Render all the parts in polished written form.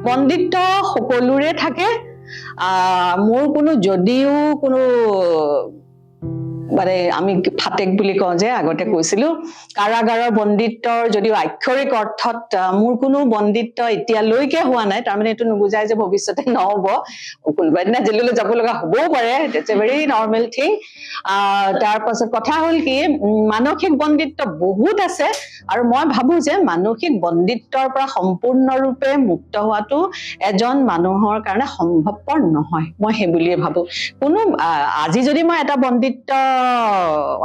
বন্দিত্ব সকলোৰে থাকে মোৰ কোনো যদিও কোনো মানে আমি ফাটেক বুলি কওঁ যে আগতে কৈছিলো কাৰাগাৰৰ বন্দিত্বৰ যদিও আক্ষৰিক অৰ্থত মোৰ কোনো বন্দিত্ব এতিয়ালৈকে হোৱা নাই তাৰমানে এইটো নুবুজায় যে ভৱিষ্যতে নহব কোনোবা দিনা জেললৈ যাব লগা হ'বও পাৰে it's a very normal thing তাৰ পাছত কথা হ'ল কি মানসিক বন্দিত্ব বহুত আছে আৰু মই ভাবো যে মানসিক বন্দিত্বৰ পৰা সম্পূৰ্ণৰূপে মুক্ত হোৱাটো এজন মানুহৰ কাৰণে সম্ভৱপৰ নহয় মই সেই বুলিয়ে ভাবো কোনো আজি যদি মই এটা বন্দিত্ব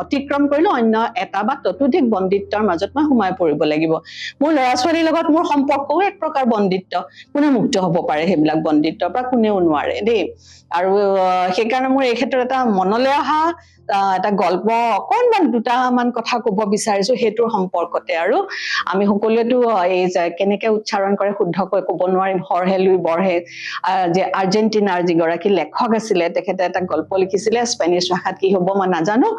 অতিক্ৰম কৰিলো অন্য এটা বা ততোধিক বন্দিত্বৰ মাজত মই সোমাই পৰিব লাগিব মোৰ ল'ৰা ছোৱালীৰ লগত মোৰ সম্পৰ্কও এক প্ৰকাৰ বন্দিত্ব কোনে মুক্ত হ'ব পাৰে সেইবিলাক বন্দিত্বৰ পৰা কোনেও নোৱাৰে দেই আৰু সেইকাৰণে মোৰ এই ক্ষেত্ৰত এটা মনলৈ অহা এটা গল্প অকণমান দুটামান কথা ক'ব বিচাৰিছো সেইটোৰ সম্পৰ্কতে আৰু আমি সকলোৱেতো এই কেনেকে উচ্চাৰণ কৰে শুদ্ধকৈ ক'ব নোৱাৰিম হৰহে লুই বৰহে যে আৰ্জেণ্টিনাৰ যিগৰাকী লেখক আছিলে তেখেতে এটা গল্প লিখিছিলে স্পেনিছ ভাষাত কি হ'ব মই নাজানো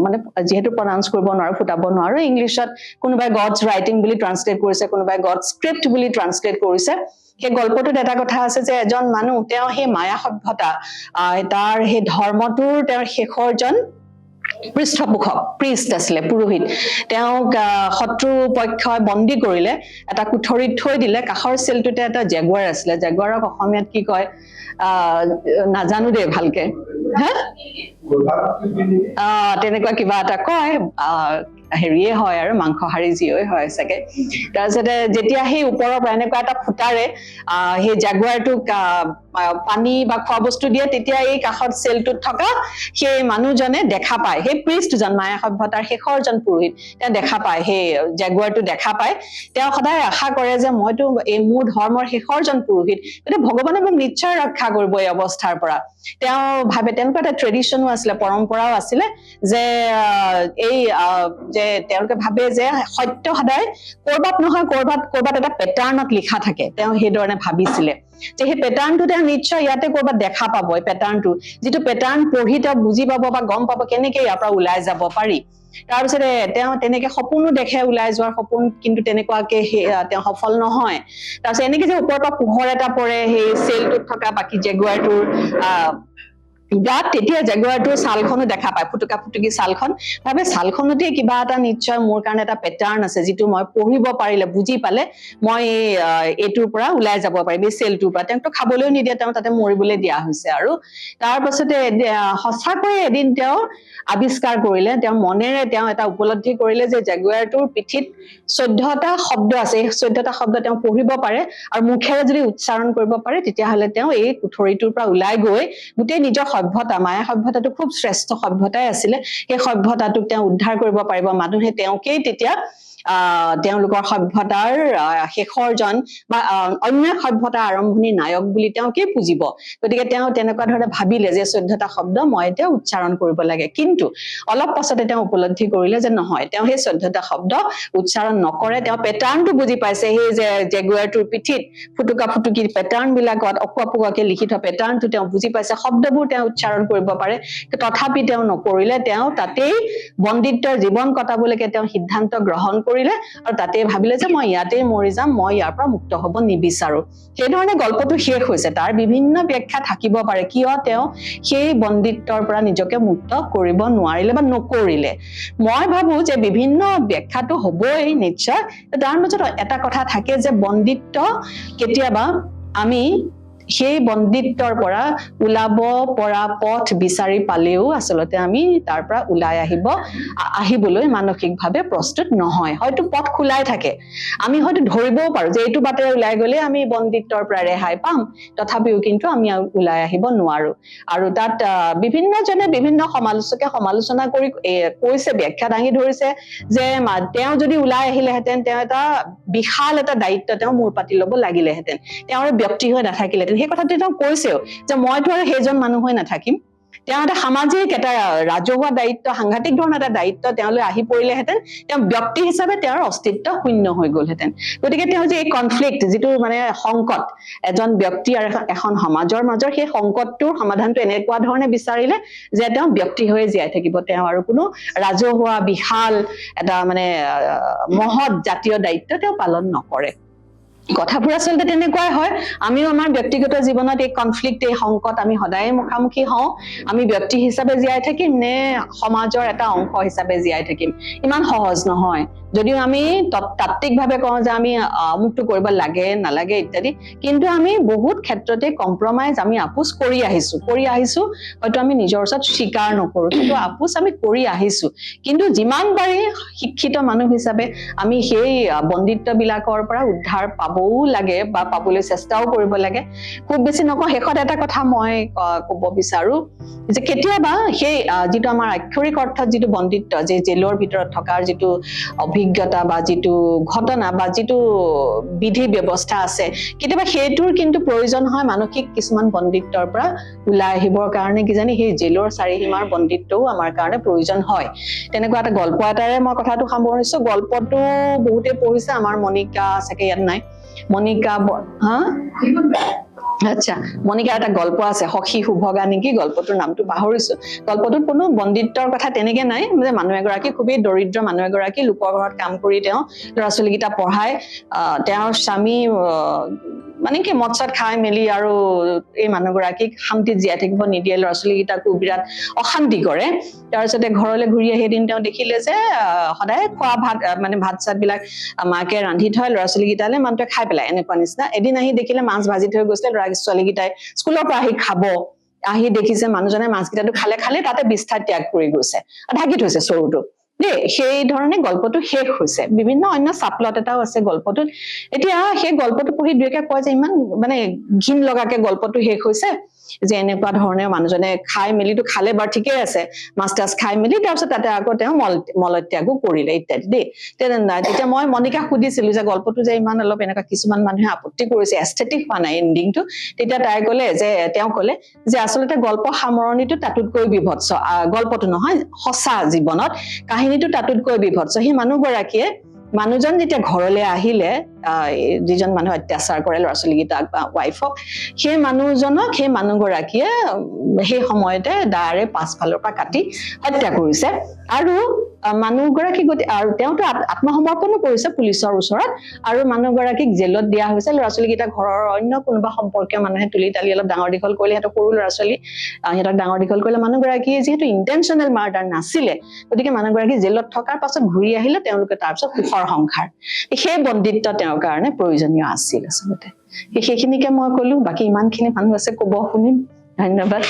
মানে যেহেতু প্ৰনাউন্স কৰিব নোৱাৰো ফুটাব নোৱাৰো ইংলিছত কোনোবাই গডছ ৰাইটিং বুলি ট্ৰান্সলেট কৰিছে কোনোবাই গড স্ক্ৰিপ্ট বুলি ট্ৰান্সলেট কৰিছে সেই গল্পটোত এটা কথা আছে যে এজন মানুহ তেওঁ সেই মায়া সভ্যতা তাৰ সেই ধৰ্মটোৰ তেওঁৰ শেষৰজন পৃষ্ঠপোষক প্ৰিষ্ট আছিলে পুৰোহিত তেওঁক শত্ৰু পক্ষই বন্দী কৰিলে এটা কুঠৰিত থৈ দিলে কাষৰ চেলটোতে এটা জেগুৱাৰ আছিলে জেগুৱাৰক অসমীয়াত কি কয় নাজানো দেই ভালকে তেনেকুৱা কিবা এটা কয় হেৰিয়ে হয় আৰু মাংসহাৰী যিয়ে হয় চাগে তাৰপিছতে যেতিয়া সেই ওপৰৰ পৰা এনেকুৱা এটা ফুটাৰে সেই জাগুৱাৰটোক পানী বা খোৱা বস্তু দিয়ে তেতিয়া এই কাষত চেলটোত থকা সেই মানুহজনে দেখা পায় সেই প্ৰিষ্টজন মায়া সভ্যতাৰ শেষৰজন পুৰোহিত তেওঁ দেখা পায় সেই জাগুৱাৰটো দেখা পায় তেওঁ সদায় আশা কৰে যে মইতো এই মোৰ ধৰ্মৰ শেষৰজন পুৰোহিত গতিকে ভগৱানে মোক নিশ্চয় ৰক্ষা কৰিব এই অৱস্থাৰ পৰা তেওঁ ভাবে তেনেকুৱা এটা ট্ৰেডিশ্যনো আছিলে পৰম্পৰাও আছিলে যে এই যে তেওঁলোকে ভাবে যে সত্য সদায় কৰবাত নহয় কৰবাত এটা পেটাৰ্ণত লিখা থাকে তেওঁ সেইধৰণে ভাবিছিলে যে সেই পেটাৰ্ণটো তেওঁ নিশ্চয় ইয়াতে কৰবাত দেখা পাব এই পেটাৰ্ণটো যিটো পেটাৰ্ণ পঢ়ি তেওঁ বুজি পাব বা গম পাব কেনেকে ইয়াৰ পৰা ওলাই যাব পাৰি তাৰপিছতে তেওঁ তেনেকে সপোনো দেখে ওলাই যোৱাৰ সপোন কিন্তু তেনেকুৱাকে তেওঁ সফল নহয় তাৰপিছত এনেকে যে ওপৰৰ পৰা পোহৰ এটা পৰে সেই চেলটোত থকা বাকী জেগুৱাৰটোৰ গাত তেতিয়া জেগুৱাৰটোৰ ছালখনো দেখা পায় ফুটুকা ফুটুকি ছালখন ভাবে ছালখনতে কিবা এটা নিশ্চয় মোৰ কাৰণে এটা পেটাৰ্ণ আছে যিটো মই পঢ়িব পাৰিলে বুজি পালে মই এইটোৰ পৰা ওলাই যাব পাৰিম এই চেলটোৰ পৰা তেওঁকতো খাবলৈও নিদিয়ে তেওঁ তাতে মৰিবলৈ দিয়া হৈছে আৰু তাৰ পাছতে সঁচাকৈ এদিন তেওঁ আৱিষ্কাৰ কৰিলে তেওঁ মনেৰে তেওঁ এটা উপলব্ধি কৰিলে যে জেগুৱাৰটোৰ পিঠিত 14টা শব্দ আছে এই 14টা শব্দ তেওঁ পঢ়িব পাৰে আৰু মুখেৰে যদি উচ্চাৰণ কৰিব পাৰে তেতিয়াহ'লে তেওঁ এই কুঠৰিটোৰ পৰা ওলাই গৈ গোটেই নিজৰ সভ্যতা মায়া সভ্যতাটো খুব শ্ৰেষ্ঠ সভ্যতাই আছিলে সেই সভ্যতাটোক তেওঁ উদ্ধাৰ কৰিব পাৰিব মানুহে তেওঁকেই তেতিয়া তেওঁলোকৰ সভ্যতাৰ শেষৰজন বা অন্য সভ্যতাৰ আৰম্ভণিৰ নায়ক বুলি তেওঁকে পুজিব গতিকে তেওঁ তেনেকুৱা ধৰণে ভাবিলে যে 14টা শব্দ মই এতিয়া উচ্চাৰণ কৰিব লাগে কিন্তু অলপ পাছতে তেওঁ উপলব্ধি কৰিলে যে নহয় তেওঁ সেই 14টা শব্দ উচ্চাৰণ নকৰে তেওঁ পেটাৰ্ণটো বুজি পাইছে সেই যে জেগুৱাৰটোৰ পিঠিত ফুটুকা ফুটুকি পেটাৰ্ণ বিলাকত অকুৱাকে লিখি থোৱা পেটাৰ্ণটো তেওঁ বুজি পাইছে শব্দবোৰ তেওঁ উচ্চাৰণ কৰিব পাৰে তথাপি তেওঁ নকৰিলে তেওঁ তাতেই বন্দিত্বৰ জীৱন কটাবলৈকে তেওঁ সিদ্ধান্ত গ্ৰহণ কৰিলে আৰু তাতে ভাবিলে যে মই ইয়াতেই মৰি যাম মই ইয়াৰ পৰা মুক্ত হ'ব নিবিচাৰো সেইধৰণে গল্পটো শেষ হৈছে তাৰ বিভিন্ন ব্যাখ্যা থাকিব পাৰে কিয় তেওঁ সেই বন্দিত্বৰ পৰা নিজকে মুক্ত কৰিব নোৱাৰিলে বা নকৰিলে মই ভাবো যে বিভিন্ন ব্যাখ্যাটো হ'বই নিশ্চয় তাৰ মাজত এটা কথা থাকে যে বন্দিত্ব কেতিয়াবা আমি সেই বন্দিত্বৰ পৰা ওলাব পৰা পথ বিচাৰি পালেও আচলতে আমি তাৰ পৰা ওলাই আহিবলৈ মানসিকভাৱে প্ৰস্তুত নহয় হয়তো পথ খোলাই থাকে আমি হয়তো ধৰিবও পাৰো যে এইটো বাটেৰে ওলাই গ'লে আমি বন্দিত্বৰ পৰা ৰেহাই পাম তথাপিও কিন্তু আমি ওলাই আহিব নোৱাৰো আৰু তাত বিভিন্নজনে বিভিন্ন সমালোচকে সমালোচনা কৰি কৈছে ব্যাখ্যা দাঙি ধৰিছে যে তেওঁ যদি ওলাই আহিলেহেঁতেন তেওঁ এটা বিশাল এটা দায়িত্ব তেওঁ মূৰ পাতি ল'ব লাগিলেহেঁতেন তেওঁৰ ব্যক্তি হৈ নাথাকিলেহেঁতেন সেই কথাটো তেওঁ কৈছেও যে মইতো আৰু সেইজন মানুহ হৈ নাথাকিম তেওঁ এটা সামাজিক এটা ৰাজহুৱা দায়িত্ব সাংঘাতিক ধৰণৰ এটা দায়িত্ব তেওঁলৈ আহি পৰিলেহেঁতেন তেওঁ ব্যক্তি হিচাপে তেওঁৰ অস্তিত্ব শূন্য হৈ গ'লহেঁতেন গতিকে তেওঁ যে এই কনফ্লিক্ট যিটো মানে সংকট এজন ব্যক্তি আৰু এখন সমাজৰ মাজৰ সেই সংকটটোৰ সমাধানটো এনেকুৱা ধৰণে বিচাৰিলে যে তেওঁ ব্যক্তি হৈ জীয়াই থাকিব তেওঁ আৰু কোনো ৰাজহুৱা বিশাল এটা মানে মহৎ জাতীয় দায়িত্ব তেওঁ পালন নকৰে কথাবোৰ আচলতে তেনেকুৱাই হয় আমিও আমাৰ ব্যক্তিগত জীৱনত এই কনফ্লিক্ট এই সংকট আমি সদায় মুখামুখি হওঁ আমি ব্যক্তি হিচাপে জীয়াই থাকিম নে সমাজৰ এটা অংশ হিচাপে জীয়াই থাকিম ইমান সহজ নহয় যদিও আমি তাত্ত্বিকভাৱে কওঁ যে আমি মুক্ত কৰিব লাগে নালাগে ইত্যাদি কিন্তু আমি বহুত ক্ষেত্ৰতে কম্প্ৰমাইজ আমি আপোচ কৰি আহিছো হয়তো আমি নিজৰ ওচৰত স্বীকাৰ নকৰো কিন্তু আপোচ আমি কৰি আহিছো কিন্তু যিমান পাৰি শিক্ষিত মানুহ হিচাপে আমি সেই বন্দিত্ববিলাকৰ পৰা উদ্ধাৰ পাবও লাগে বা পাবলৈ চেষ্টাও কৰিব লাগে খুব বেছি নকওঁ শেষত এটা কথা মই ক'ব বিচাৰো যে কেতিয়াবা সেই যিটো আমাৰ আক্ষৰিক অৰ্থত যিটো বন্দিত্ব যে জেলৰ ভিতৰত থকাৰ যিটো অভিজ্ঞতা বা যিটো ঘটনা বা যিটো বিধি ব্যৱস্থা আছে কেতিয়াবা সেইটোৰ কিন্তু প্ৰয়োজন হয় মানসিক কিছুমান বন্দিত্বৰ পৰা ওলাই আহিবৰ কাৰণে কিজানি সেই জেলৰ চাৰিসীমাৰ বন্দিত্বও আমাৰ কাৰণে প্ৰয়োজন হয় তেনেকুৱা এটা গল্প এটাৰে মই কথাটো সামৰিছো গল্পটো বহুতে পঢ়িছে আমাৰ মনিকা চাগে ইয়াত নাই মনিকা হা আচ্ছা মনিকা এটা গল্প আছে সখী শুভগা নেকি গল্পটোৰ নামটো পাহৰিছো গল্পটোত কোনো বন্দিত্বৰ কথা তেনেকে নাই যে মানুহ এগৰাকী খুবেই দৰিদ্ৰ মানুহ এগৰাকী লোকৰ ঘৰত কাম কৰি তেওঁ ল'ৰা ছোৱালীকেইটা পঢ়ায় তেওঁৰ স্বামী মানে কি মৎসত খাই মেলি আৰু এই মানুহগৰাকীক শান্তিত জীয়াই থাকিব নিদিয়ে ল'ৰা ছোৱালীকেইটাকো বিৰাট অশান্তি কৰে তাৰপিছতে ঘৰলৈ ঘূৰি আহি এদিন তেওঁ দেখিলে যে সদায় খোৱা ভাত মানে ভাত চাতবিলাক মাকে ৰান্ধি থয় ল'ৰা ছোৱালীকেইটালে মানুহটোৱে খাই পেলাই এনেকুৱা নিচিনা এদিন আহি দেখিলে মাছ ভাজি থৈ গৈছিলে ল'ৰা ছোৱালীকেইটাই স্কুলৰ পৰা আহি খাব আহি দেখিছে মানুহজনে মাছকেইটাটো খালে তাতে বিষ্ঠা ত্যাগ কৰি গৈছে ঢাকি থৈছে চৰুটো দেই সেই ধৰণে গল্পটো শেষ হৈছে বিভিন্ন অন্য চাপলট এটাও আছে গল্পটোত এতিয়া সেই গল্পটো পঢ়ি দুয়েকে কয় যে ইমান মানে ঘিন লগাকে গল্পটো শেষ হৈছে যে এনেকুৱা ধৰণে মানুহজনে খাই মেলিটো খালে বাৰু ঠিকেই আছে মাছ টাছ খাই মেলি তাৰপিছত তাতে আকৌ তেওঁ মলত্যাগো কৰিলে ইত্যাদি দেই তেতিয়া মই মনিকাক সুধিছিলো যে গল্পটো যে ইমান অলপ এনেকুৱা কিছুমান মানুহে আপত্তি কৰিছে এস্থেটিক হোৱা নাই এণ্ডিংটো তেতিয়া তাই ক'লে যে তেওঁ ক'লে যে আচলতে গল্প সামৰণিটো তাতোতকৈ বিভৎস গল্পটো নহয় সঁচা জীৱনত কাহিনীটো তাতোতকৈ বিভৎস সেই মানুহগৰাকীয়ে মানুহজন যেতিয়া ঘৰলৈ আহিলে যিজন মানুহ অত্যাচাৰ কৰে ল'ৰা ছোৱালীকেইটাক বা ৱাইফক সেই মানুহজনক সেই মানুহগৰাকীয়ে সেই সময়তে দাৰে পাছফালৰ পৰা কাটি হত্যা কৰিছে আৰু মানুহগৰাকী আৰু তেওঁতো আত্মসমৰ্পণো কৰিছে পুলিচৰ ওচৰত আৰু মানুহগৰাকীক জেলত দিয়া হৈছে ল'ৰা ছোৱালীকেইটা ঘৰৰ অন্য কোনোবা সম্পৰ্কীয় মানুহে তুলি তালি অলপ ডাঙৰ দীঘল কৰিলে সিহঁতক সৰু ল'ৰা ছোৱালী সিহঁতক ডাঙৰ দীঘল কৰিলে মানুহগৰাকীয়ে যিহেতু ইণ্টেনশ্যনেল মাৰ্ডাৰ নাছিলে গতিকে মানুহগৰাকী জেলত থকাৰ পাছত ঘূৰি আহিলে তেওঁলোকে তাৰপিছত সুখৰ সংসাৰ সেই বন্দিত্ব তেওঁৰ কাৰণে প্ৰয়োজনীয় আছিল আচলতে সেইখিনিকে মই কলো বাকী ইমানখিনি মানুহ আছে কব শুনিম ধন্যবাদ